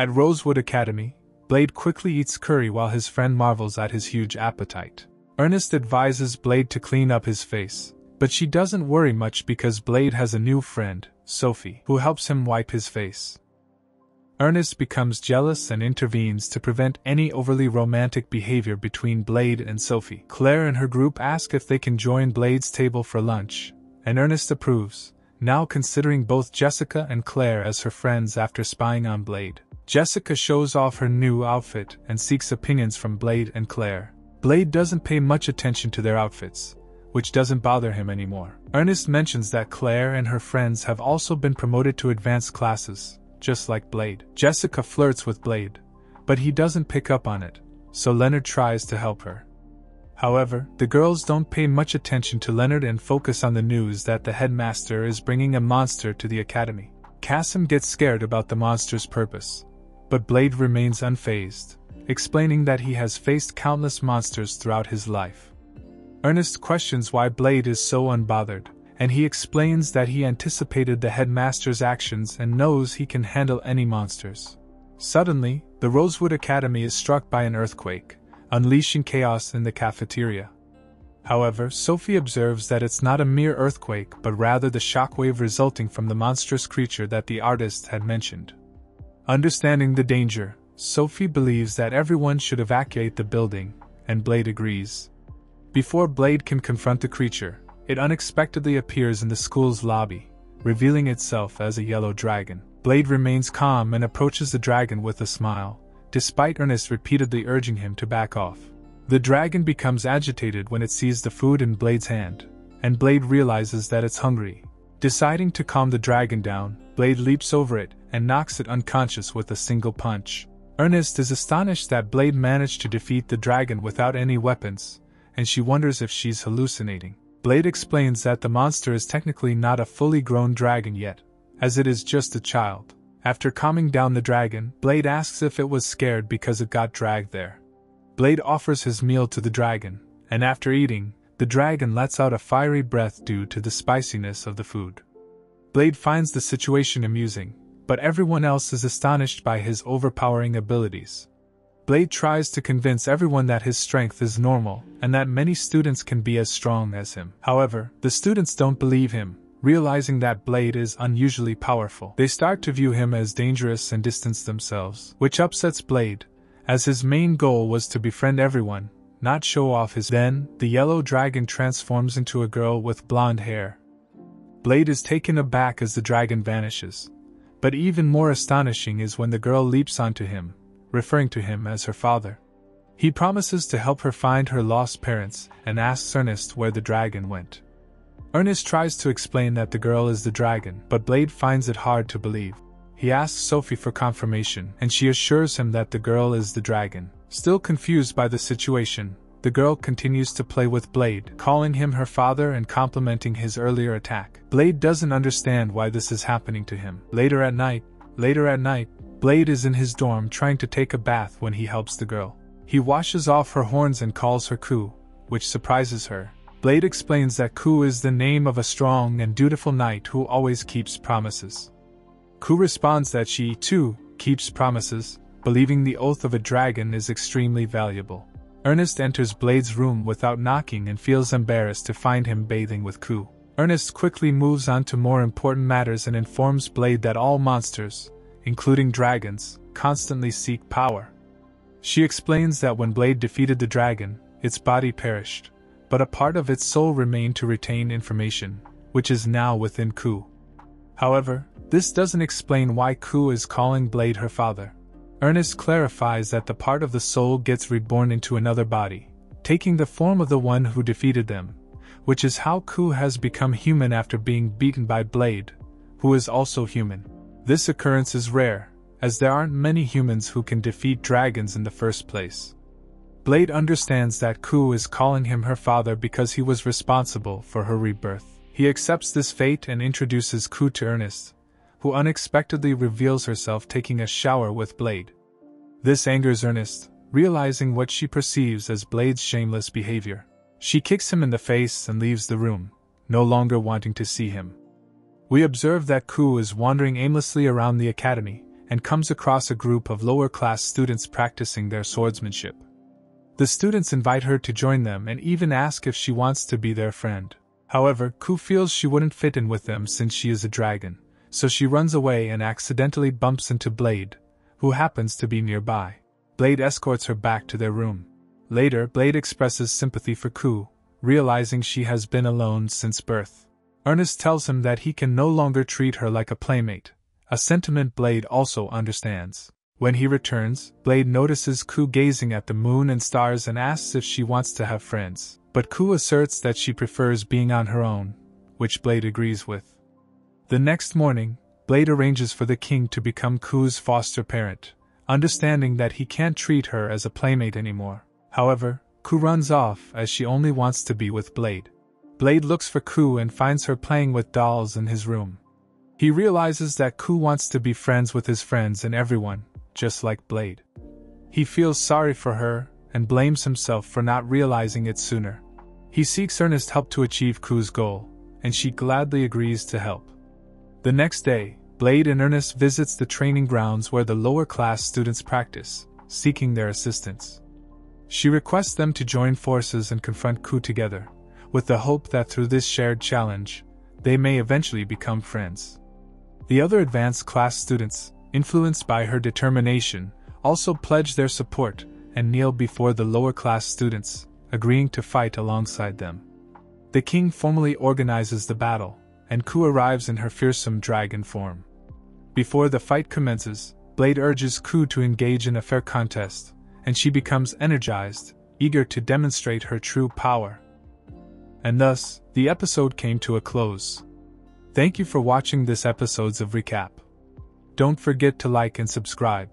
At Rosewood Academy, Blade quickly eats curry while his friend marvels at his huge appetite. Ernest advises Blade to clean up his face, but she doesn't worry much because Blade has a new friend, Sophie, who helps him wipe his face. Ernest becomes jealous and intervenes to prevent any overly romantic behavior between Blade and Sophie. Claire and her group ask if they can join Blade's table for lunch, and Ernest approves, now considering both Jessica and Claire as her friends after spying on Blade. Jessica shows off her new outfit and seeks opinions from Blade and Claire. Blade doesn't pay much attention to their outfits, which doesn't bother him anymore. Ernest mentions that Claire and her friends have also been promoted to advanced classes, just like Blade. Jessica flirts with Blade, but he doesn't pick up on it, so Leonard tries to help her. However, the girls don't pay much attention to Leonard and focus on the news that the headmaster is bringing a monster to the academy. Kasim gets scared about the monster's purpose, but Blade remains unfazed, explaining that he has faced countless monsters throughout his life. Ernest questions why Blade is so unbothered, and he explains that he anticipated the headmaster's actions and knows he can handle any monsters. Suddenly, the Rosewood Academy is struck by an earthquake, unleashing chaos in the cafeteria. However, Sophie observes that it's not a mere earthquake but rather the shockwave resulting from the monstrous creature that the artist had mentioned. Understanding the danger, Sophie believes that everyone should evacuate the building, and Blade agrees. Before Blade can confront the creature, it unexpectedly appears in the school's lobby, revealing itself as a yellow dragon. Blade remains calm and approaches the dragon with a smile, despite Ernest repeatedly urging him to back off. The dragon becomes agitated when it sees the food in Blade's hand, and Blade realizes that it's hungry. Deciding to calm the dragon down, Blade leaps over it and knocks it unconscious with a single punch. Ernest is astonished that Blade managed to defeat the dragon without any weapons, and she wonders if she's hallucinating. Blade explains that the monster is technically not a fully grown dragon yet, as it is just a child. After calming down the dragon, Blade asks if it was scared because it got dragged there. Blade offers his meal to the dragon, and after eating, the dragon lets out a fiery breath due to the spiciness of the food. Blade finds the situation amusing, but everyone else is astonished by his overpowering abilities. Blade tries to convince everyone that his strength is normal and that many students can be as strong as him. However, the students don't believe him, realizing that Blade is unusually powerful. They start to view him as dangerous and distance themselves, which upsets Blade, as his main goal was to befriend everyone, not show off his. Then, the yellow dragon transforms into a girl with blonde hair. Blade is taken aback as the dragon vanishes, but even more astonishing is when the girl leaps onto him, referring to him as her father. He promises to help her find her lost parents and asks Ernest where the dragon went. Ernest tries to explain that the girl is the dragon, but Blade finds it hard to believe. He asks Sophie for confirmation, and she assures him that the girl is the dragon. Still confused by the situation, the girl continues to play with Blade, calling him her father and complimenting his earlier attack. Blade doesn't understand why this is happening to him. Later at night, Blade is in his dorm trying to take a bath when he helps the girl. He washes off her horns and calls her Ku, which surprises her. Blade explains that Ku is the name of a strong and dutiful knight who always keeps promises. Ku responds that she, too, keeps promises, believing the oath of a dragon is extremely valuable. Ernest enters Blade's room without knocking and feels embarrassed to find him bathing with Ku. Ernest quickly moves on to more important matters and informs Blade that all monsters, including dragons, constantly seek power. She explains that when Blade defeated the dragon, its body perished, but a part of its soul remained to retain information, which is now within Ku. However, this doesn't explain why Ku is calling Blade her father. Ernest clarifies that the part of the soul gets reborn into another body, taking the form of the one who defeated them, which is how Ku has become human after being beaten by Blade, who is also human. This occurrence is rare, as there aren't many humans who can defeat dragons in the first place. Blade understands that Ku is calling him her father because he was responsible for her rebirth. He accepts this fate and introduces Ku to Ernest, who unexpectedly reveals herself taking a shower with Blade. This angers Ernest, realizing what she perceives as Blade's shameless behavior. She kicks him in the face and leaves the room, no longer wanting to see him. We observe that Ku is wandering aimlessly around the academy, and comes across a group of lower-class students practicing their swordsmanship. The students invite her to join them and even ask if she wants to be their friend. However, Ku feels she wouldn't fit in with them since she is a dragon, so she runs away and accidentally bumps into Blade, who happens to be nearby. Blade escorts her back to their room. Later, Blade expresses sympathy for Ku, realizing she has been alone since birth. Ernest tells him that he can no longer treat her like a playmate, a sentiment Blade also understands. When he returns, Blade notices Ku gazing at the moon and stars and asks if she wants to have friends, but Ku asserts that she prefers being on her own, which Blade agrees with. The next morning, Blade arranges for the king to become Ku's foster parent, understanding that he can't treat her as a playmate anymore. However, Ku runs off as she only wants to be with Blade. Blade looks for Ku and finds her playing with dolls in his room. He realizes that Ku wants to be friends with his friends and everyone, just like Blade. He feels sorry for her and blames himself for not realizing it sooner. He seeks earnest help to achieve Ku's goal, and she gladly agrees to help. The next day, Blade and Ernest visits the training grounds where the lower-class students practice, seeking their assistance. She requests them to join forces and confront Ku together, with the hope that through this shared challenge, they may eventually become friends. The other advanced class students, influenced by her determination, also pledge their support and kneel before the lower-class students, agreeing to fight alongside them. The king formally organizes the battle, and Ku arrives in her fearsome dragon form. Before the fight commences, Blade urges Ku to engage in a fair contest, and she becomes energized, eager to demonstrate her true power. And thus, the episode came to a close. Thank you for watching this episode's of Recap. Don't forget to like and subscribe.